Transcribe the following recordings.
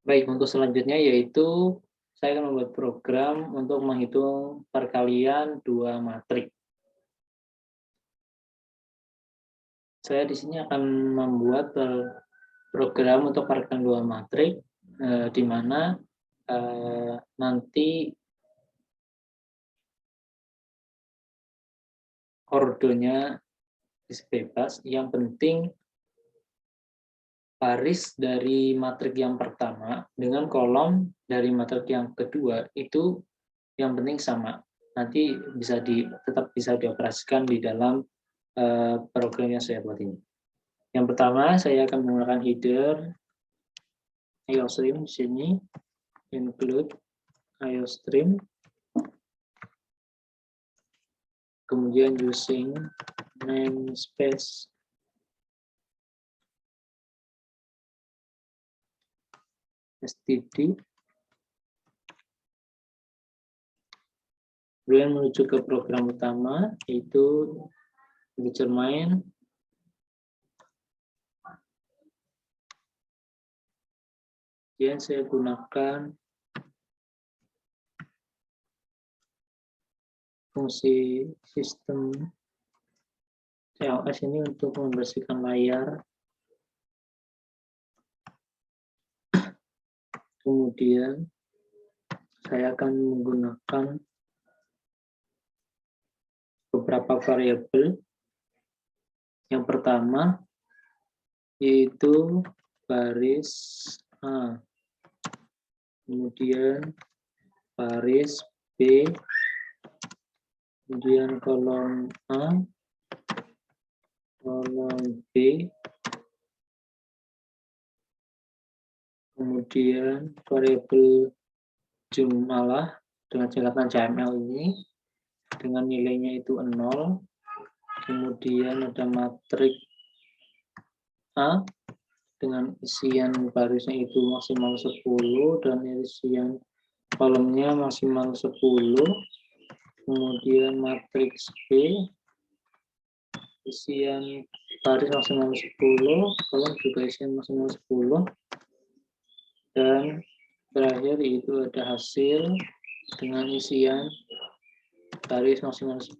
Baik, untuk selanjutnya yaitu saya akan membuat program untuk menghitung perkalian dua matrik. Saya di sini akan membuat program untuk perkalian dua matrik, di mana nanti ordonya bebas, yang penting baris dari matrik yang pertama dengan kolom dari matrik yang kedua itu yang penting sama. Nanti tetap bisa dioperasikan di dalam program yang saya buat ini. Yang pertama saya akan menggunakan header IOStream di sini, include IOStream, kemudian using namespace std, kemudian menuju ke program utama yaitu determine, kemudian saya gunakan fungsi sistem CLS ini untuk membersihkan layar. Kemudian saya akan menggunakan beberapa variabel. Yang pertama yaitu baris A, kemudian baris B, kemudian kolom A, kolom B, kemudian variabel jumlah dengan singkatan JML ini dengan nilainya itu 0, kemudian ada matrik A dengan isian barisnya itu maksimal 10 dan isian kolomnya maksimal 10, kemudian matriks B isian baris maksimal 10, kolom juga isian maksimal 10, dan terakhir itu ada hasil dengan isian baris maksimal 10,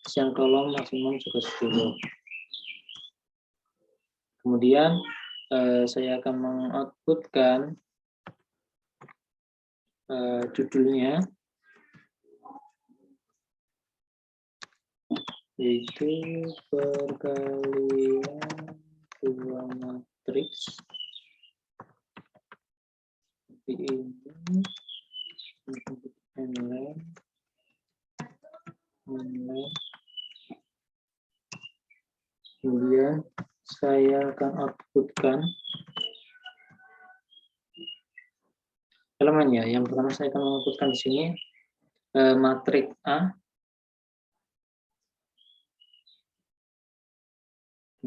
isian kolom maksimal juga 10. Kemudian saya akan mengoutputkan judulnya yaitu perkalian dua matriks seperti ini, inline. Kemudian saya akan outputkan elemennya. Yang pertama saya akan mengoutputkan di sini matrik A,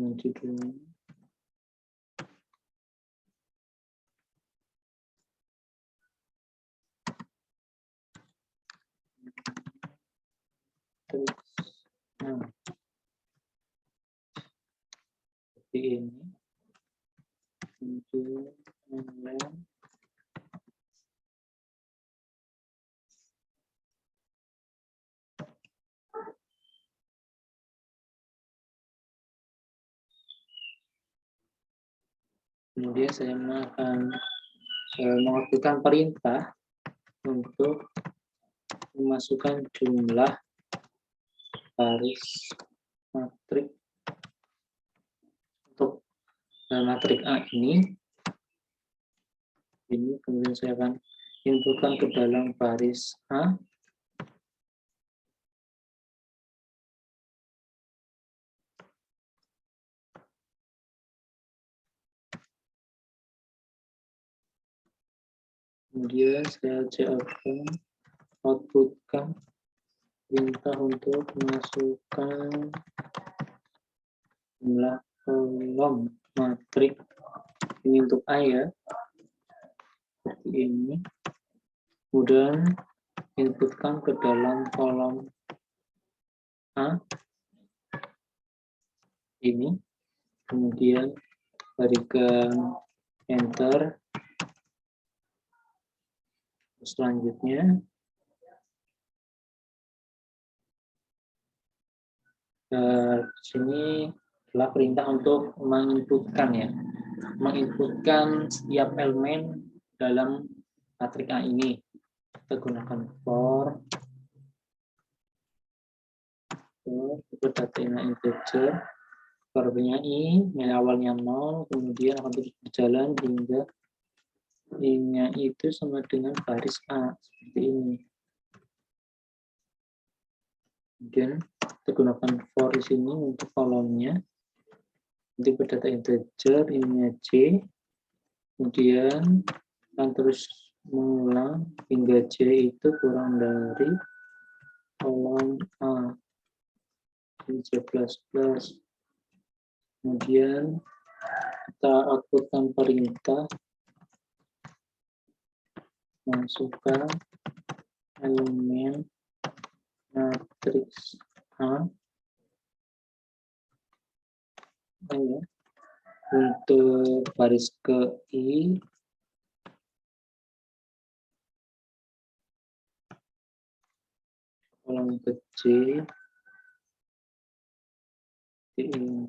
judulnya seperti ini. Kemudian saya akan mengoutputkan perintah untuk memasukkan jumlah baris matrik untuk matrik A ini, kemudian saya akan inputkan ke dalam baris A. Kemudian saya outputkan perintah untuk masukkan jumlah kolom matrik ini untuk A ya, seperti ini. Kemudian inputkan ke dalam kolom A ini, kemudian berikan enter. Selanjutnya sini adalah perintah untuk menginputkan ya, menginputkan setiap elemen dalam matriks A ini. Kita gunakan for data integer, variabelnya i, nilai awalnya 0, kemudian akan terus berjalan hingga i-nya itu sama dengan baris A seperti ini. Kemudian kita gunakan for di sini untuk kolomnya. Nanti berdata integer, ininya C, kemudian akan terus mengulang hingga C itu kurang dari kolom A. C++. Kemudian kita outputkan perintah masukkan elemen matriks A ya, untuk baris ke I, kolom ke C, ini.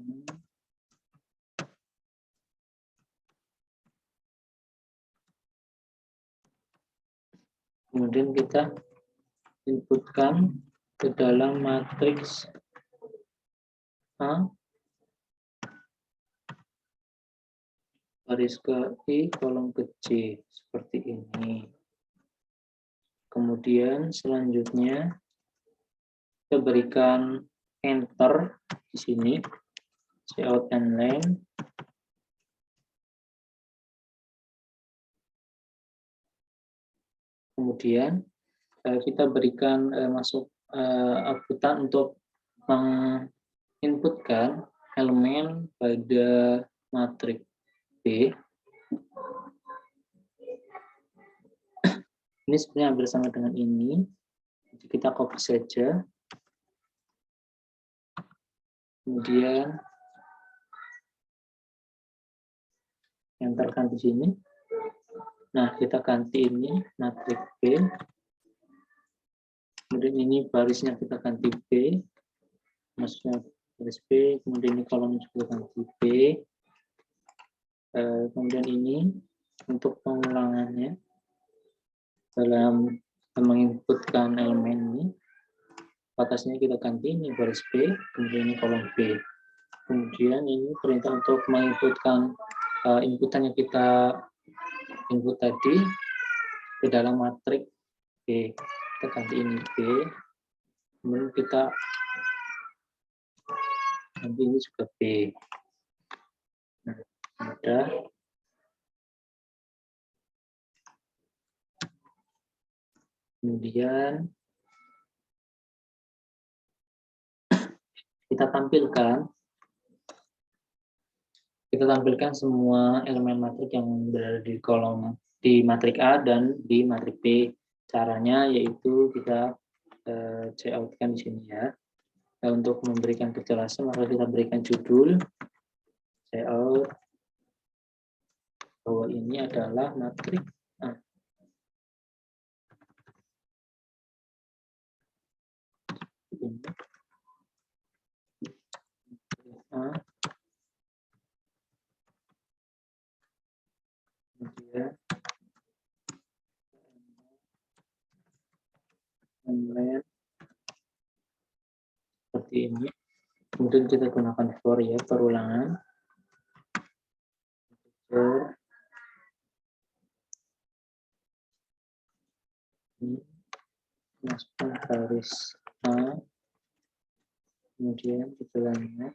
Kemudian kita inputkan ke dalam matriks A, baris ke I, kolom ke C, seperti ini. Kemudian selanjutnya kita berikan enter di sini, cout and len. Kemudian kita berikan masuk outputan untuk menginputkan elemen pada matriks B. Ini sebenarnya hampir sama dengan ini. Jadi kita copy saja. Kemudian enterkan di sini. Nah, kita ganti ini matriks B. Kemudian ini barisnya kita ganti B. Maksudnya baris B. Kemudian ini kolom juga ganti B. Kemudian ini untuk pengulangannya dalam menginputkan elemen ini, batasnya kita ganti ini baris B, kemudian ini kolom B. Kemudian ini perintah untuk menginputkan inputan yang kita input tadi ke dalam matriks B. Kita ganti ini B, kemudian kita ganti ini juga B. Nah, udah. Kemudian kita tampilkan semua elemen matriks yang berada di kolom di matriks A dan di matriks B. Caranya yaitu kita cout-kan di sini ya. Nah, untuk memberikan kejelasan maka kita berikan judul cout bahwa ini adalah matriks A. A. Kemudian elemen seperti ini. Kemudian kita gunakan for ya, perulangan. For ini masukkan garis A, kemudian setelahnya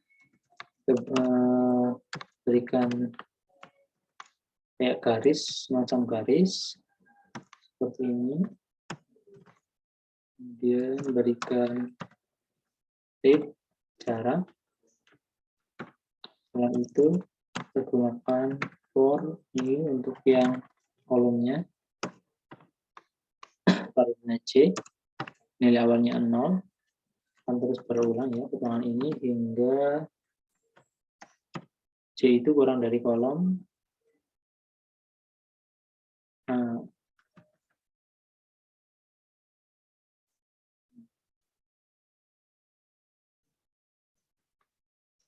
kita berikan kayak garis, semacam garis seperti ini. Kemudian berikan tip jarak. Setelah itu kita gunakan for ini untuk yang kolomnya, variabelnya C, nilai awalnya 0, akan terus berulang ya ulangan ini hingga C itu kurang dari kolom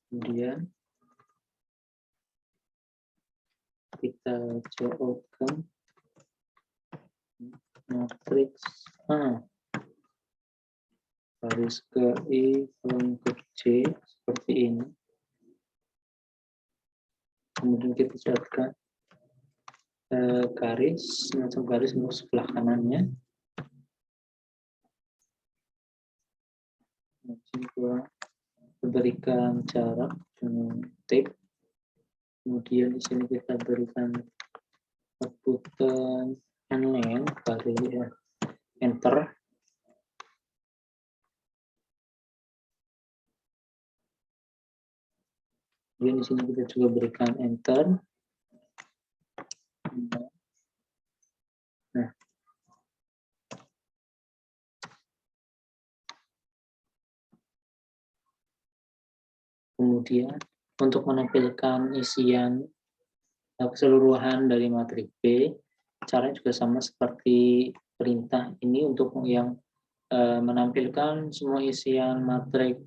Kemudian kita jawabkan matriks A garis ke I kolom ke J seperti ini. Kemudian kita catatkan garis semacam garis untuk sebelah kanannya. Kita berikan jarak dengan tape. Kemudian di sini kita berikan button and length garis ya, enter. Kemudian di sini kita juga berikan enter. Nah, kemudian untuk menampilkan isian keseluruhan dari matriks B, caranya juga sama seperti perintah ini untuk yang menampilkan semua isian matriks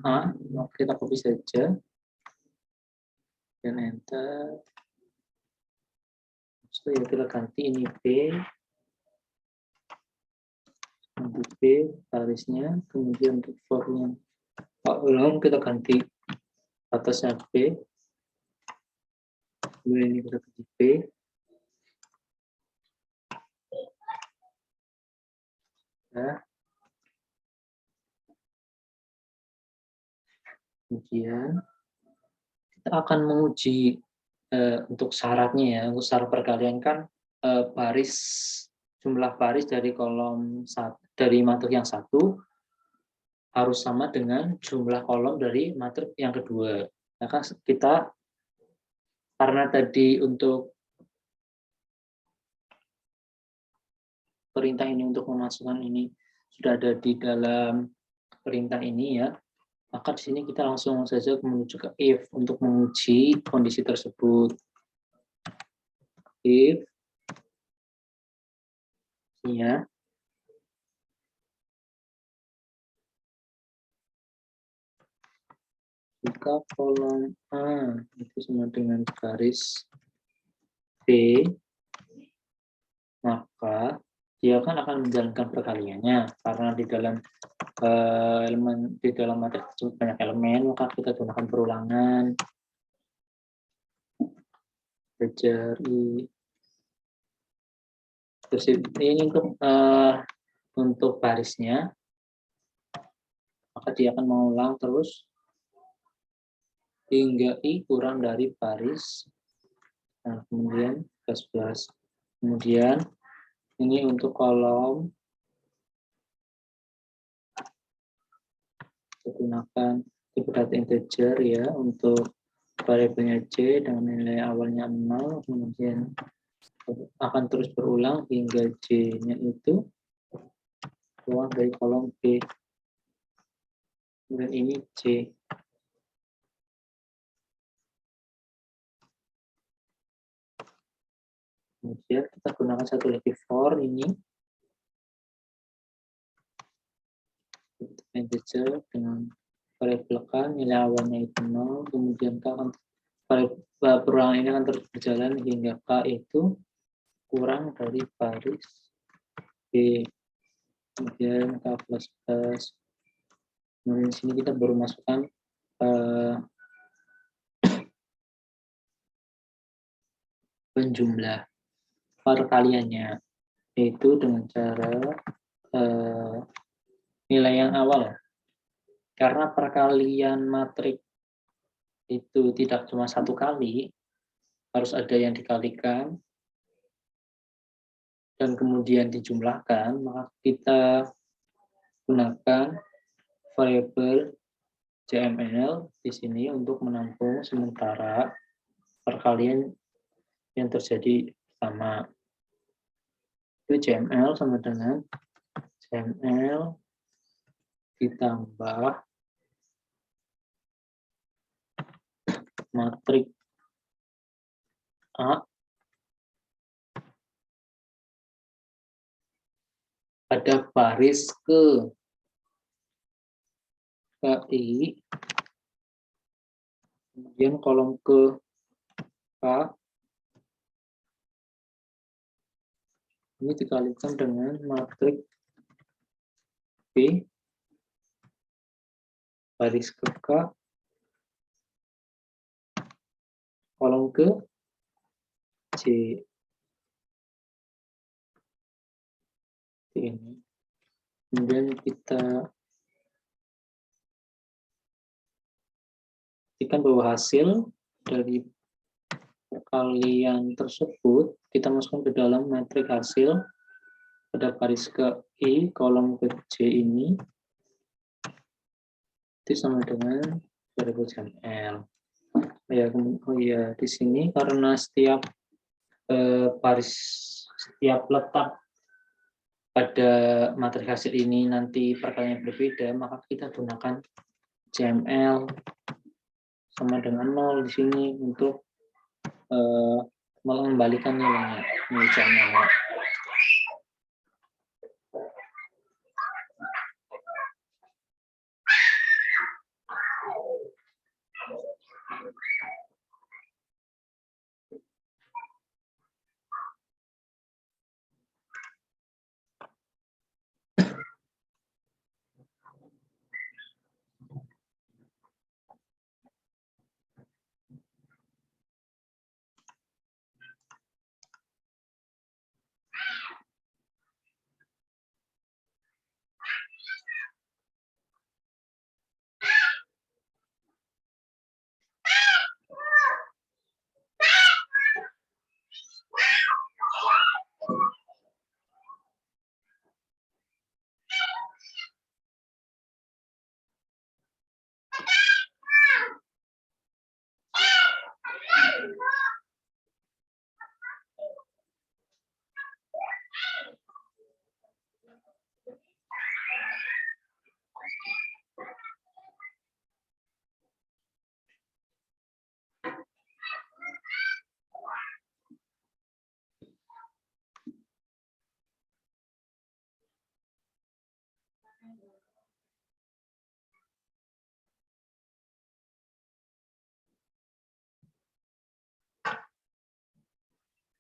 A, kita copy saja dan enter. Setelah kita ganti ini B, ganti B garisnya, kemudian untuk formnya ulang kita ganti atasnya B, kemudian ini kita ganti B, ya. Kemudian kita akan menguji untuk syaratnya ya, untuk syarat perkalian kan jumlah baris dari kolom dari matriks yang satu harus sama dengan jumlah kolom dari matriks yang kedua. Maka kita karena tadi untuk perintah ini untuk memasukkan ini sudah ada di dalam perintah ini ya, maka di sini kita langsung saja menuju ke if untuk menguji kondisi tersebut. If ya, jika kolom A itu sama dengan garis B, maka dia akan menjalankan perkaliannya karena di dalam di dalam matriks tersebut banyak elemen, maka kita gunakan perulangan. Cari terus ini untuk barisnya, maka dia akan mengulang terus hingga I kurang dari baris. Nah, kemudian 11. Kemudian ini untuk kolom gunakan tipe data integer ya untuk variabelnya C dengan nilai awalnya 0, kemudian akan terus berulang hingga J-nya itu keluar dari kolom B. Kemudian ini C. Kemudian kita gunakan satu lagi for ini integer dengan variabel K, nilai awalnya itu 0, kemudian K akan perulangan ini akan terus berjalan hingga K itu kurang dari baris B. Kemudian K plus plus. Kemudian di sini kita baru masukkan penjumlah perkaliannya, yaitu dengan cara nilai yang awal. Karena perkalian matriks itu tidak cuma satu kali, harus ada yang dikalikan dan kemudian dijumlahkan, maka kita gunakan variabel JML di sini untuk menampung sementara perkalian yang terjadi pertama. Itu JML sama dengan JML ditambah matriks A pada baris ke I Kemudian kolom ke K ini dikalikan dengan matriks B baris ke K kolom ke C ini. Kemudian kita pastikan bahwa hasil dari perkalian tersebut kita masukkan ke dalam matriks hasil pada baris ke I kolom ke C ini itu sama dengan variabel jam L. Oh ya, di sini karena setiap baris setiap letak pada matriks hasil ini nanti perkaliannya berbeda, maka kita gunakan JML sama dengan 0 di sini untuk mengembalikan nilainya, nilai JML.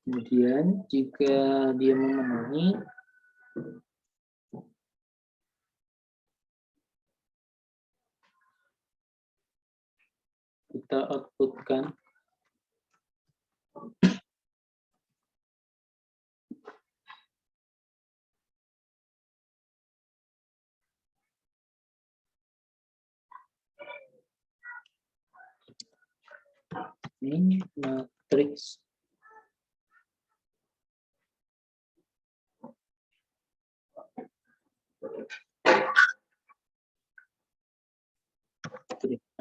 Kemudian jika dia memenuhi, kita outputkan ini matriks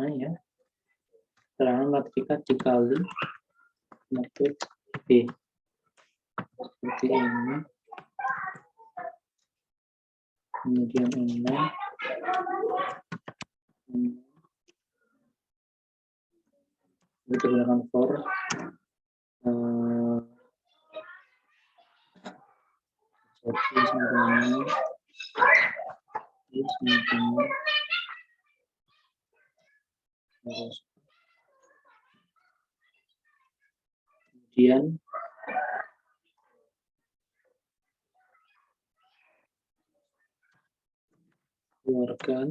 ya, keterangan matrika dikali matriks B seperti ini, kemudian ini kita gunakan for jadi sebenarnya kemudian keluarkan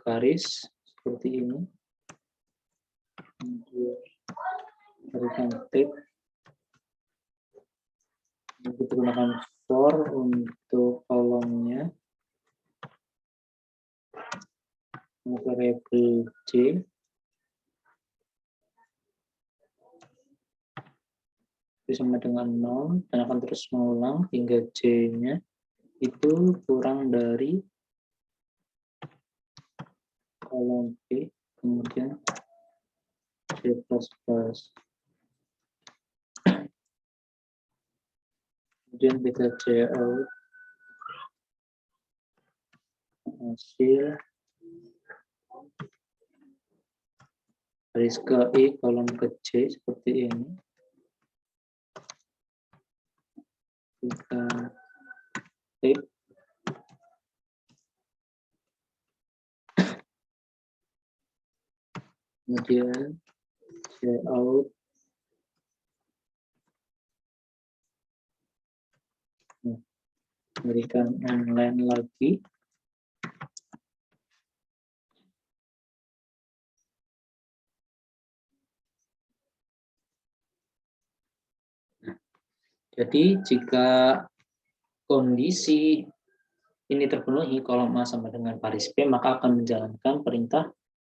garis seperti ini, kemudian berikan tip, kita gunakan for untuk kolomnya, variabel J sama dengan 0 dan akan terus mengulang hingga J-nya itu kurang dari kolom B, kemudian C++. Kemudian kita cout hasil garis ke I kolom ke C seperti ini. Kita tip, kemudian layout, berikan inline lagi, jadi jika kondisi ini terpenuhi, kolom A sama dengan baris B, maka akan menjalankan perintah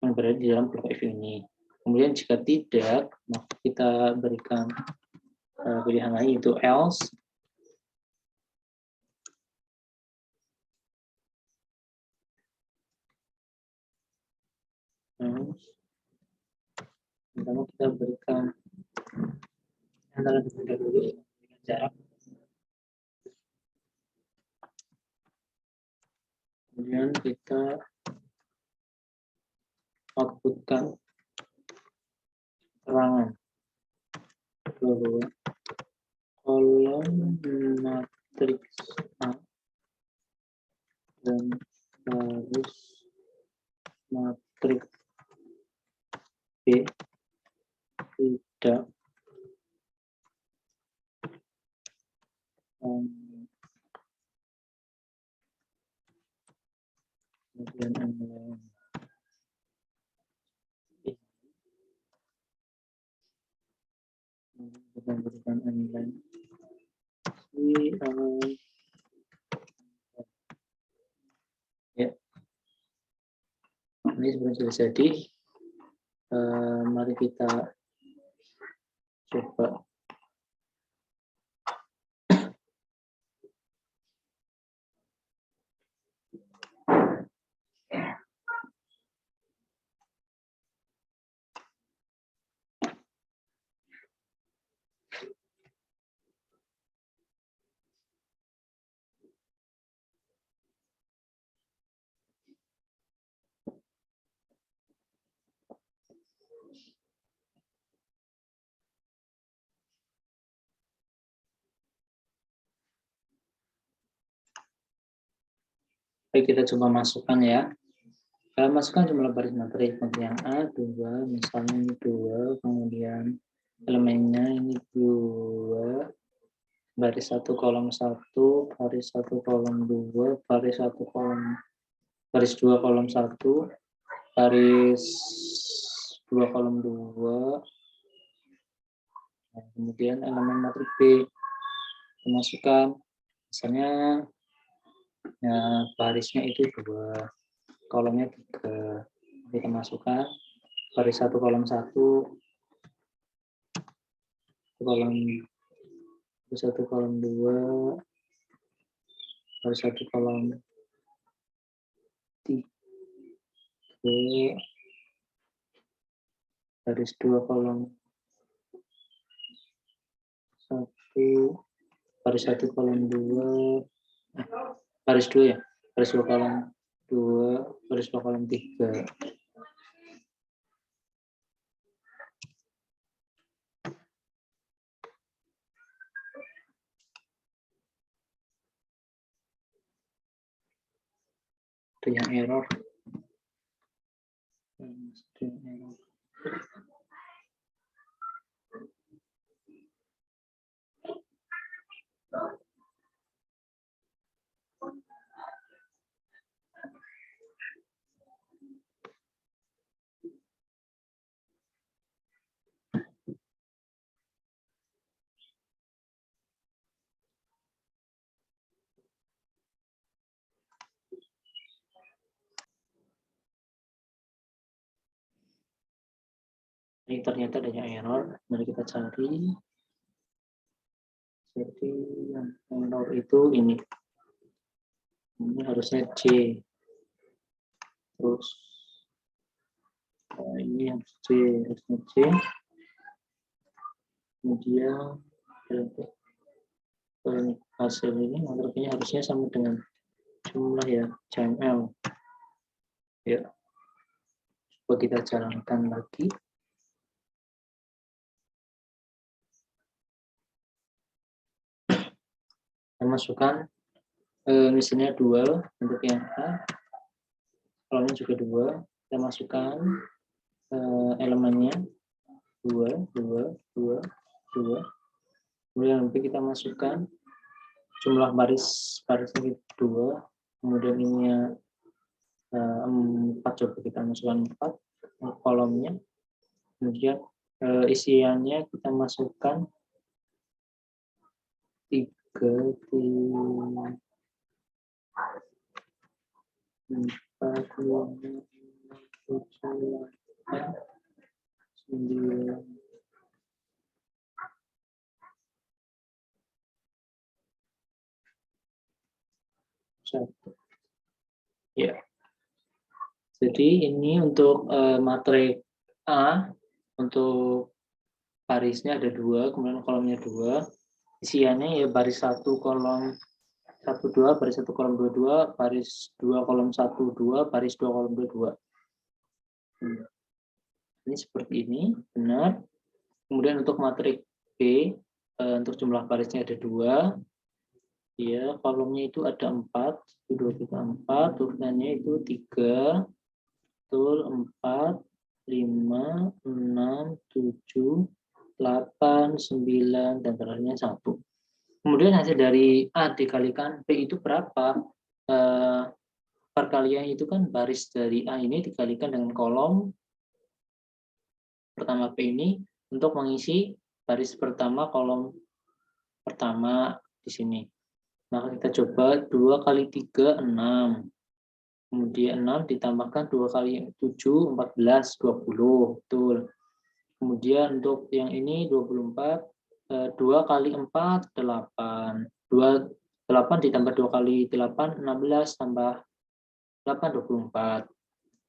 yang berada di dalam blok if ini. Kemudian jika tidak, maka kita berikan pilihan lain, yaitu else. Pertama kita berikan antara terlebih dahulu dengan jarak. Kemudian kita outputkan keterangan bahwa kolom matriks A dan baris matriks B tidak kemudian kita berikan inline ya, ini sebenarnya sudah jadi. Mari kita coba kita coba masukkan ya. Masukkan jumlah baris materi yang A 2, misalnya ini 2, kemudian elemennya ini 2, baris 1 kolom 1, baris 1 kolom 2, baris 1 kolom, baris 2 kolom 1, baris 2 kolom 2. Nah, kemudian elemen matriks B dimasukkan, misalnya ya, barisnya itu 2, kolomnya 3, kita masukkan baris 1 kolom 1, kolom 1 kolom 2, baris 1 kolom 3, baris 2 kolom 1, baris 1 kolom 2, baris 2 ya, baris 2 kolom 2, baris 2 kolom 3. Itu yang error. Ini ternyata adanya error, mari kita cari. Jadi yang error itu ini harusnya C, terus ini harus C, harusnya C, kemudian hasil ini matriknya harusnya sama dengan jumlah ya, CML ya. Coba kita jalankan lagi. Kita masukkan misalnya 2 untuk yang A, kolomnya juga 2, kita masukkan elemennya 2, 2, 2, 2. Kemudian nanti kita masukkan jumlah barisnya 2, kemudian ininya 4, coba kita masukkan 4 kolomnya, kemudian isiannya kita masukkan 3, 4, 5, 6, 7, 8, 9, 1. Ya. Jadi ini untuk matrik A, untuk barisnya ada 2, kemudian kolomnya 2. Isiannya ya baris 1 kolom 1 2, baris 1 kolom 2 2, baris 2 kolom 1 2, baris 2 kolom 2 2. Ini seperti ini, benar. Kemudian untuk matrik B, untuk jumlah barisnya ada 2. Ya, kolomnya itu ada 4, 1 2 3 4, urutannya itu 3, betul, 4, 5, 6, 7, 8, 9, dan terakhirnya 1. Kemudian hasil dari A dikalikan B itu berapa? Perkalian itu kan baris dari A ini dikalikan dengan kolom pertama P ini untuk mengisi baris pertama kolom pertama di sini. Maka kita coba 2 kali 3, 6. Kemudian 6 ditambahkan 2 kali 7, 14, 20. Betul. Kemudian untuk yang ini 24, 2 kali 4, 8. 8 ditambah 2 kali 8, 16, tambah 8, 24.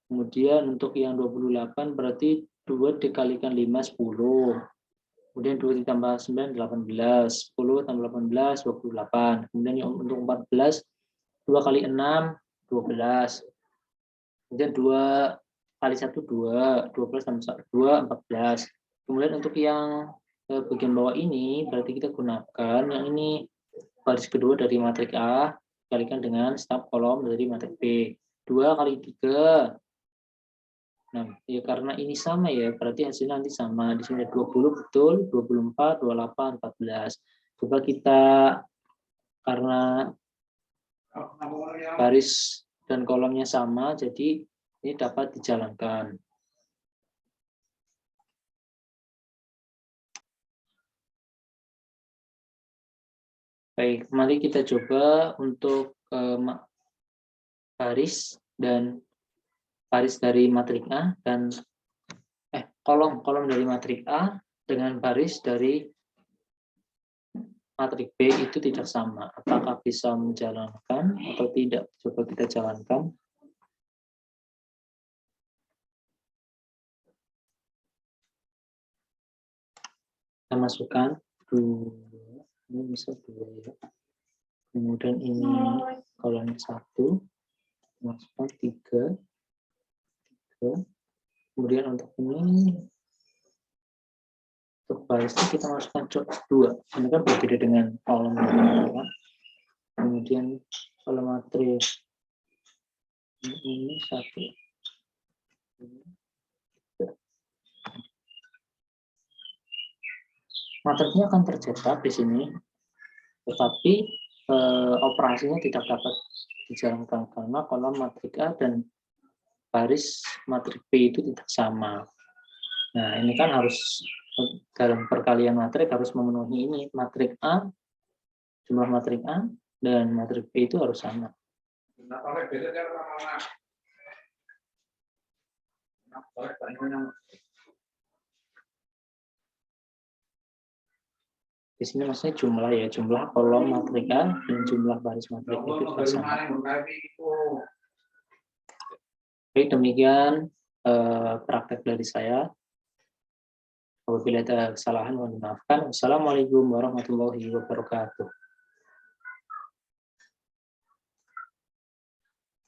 Kemudian untuk yang 28 berarti 2 dikalikan 5, 10. Kemudian 2 ditambah 9, 18. 10 tambah 18, 28. Kemudian yang untuk 14, 2 kali 6, 12. Kemudian 2 kali 1, 2. 12 tambah 2, 14. Kemudian untuk yang bagian bawah ini, berarti kita gunakan yang ini baris kedua dari matrik A, dikalikan dengan staf kolom dari matrik B. 2 kali 3. Nah, ya karena ini sama ya, berarti hasilnya nanti sama. Di sini ada 20 betul, 24, 28, 14. Coba kita, karena baris dan kolomnya sama, jadi ini dapat dijalankan. Baik, mari kita coba untuk baris dari matrik A dan kolom dari matrik A dengan baris dari matrik B itu tidak sama. Apakah bisa menjalankan atau tidak? Coba kita jalankan. Kita masukkan 2. Ini bisa 2 ya. Kemudian ini kolom 1. Masukkan 3. Kemudian untuk ini, untuk barisnya kita masukkan 2. Ini kan berbeda dengan kolom. Kemudian kolom matris ini 1. Matriknya akan tercetak di sini, tetapi operasinya tidak dapat dijalankan karena kolom matrik A dan baris matrik B itu tidak sama. Nah, ini kan harus dalam perkalian matrik harus memenuhi ini, matrik A, jumlah matrik A dan matrik B itu harus sama. Di sini maksudnya jumlah ya, jumlah kolom matrik A dan jumlah baris matrik itu juga sama. Baik, demikian praktek dari saya. Apabila ada kesalahan mohon dimaafkan. Wassalamualaikum warahmatullahi wabarakatuh.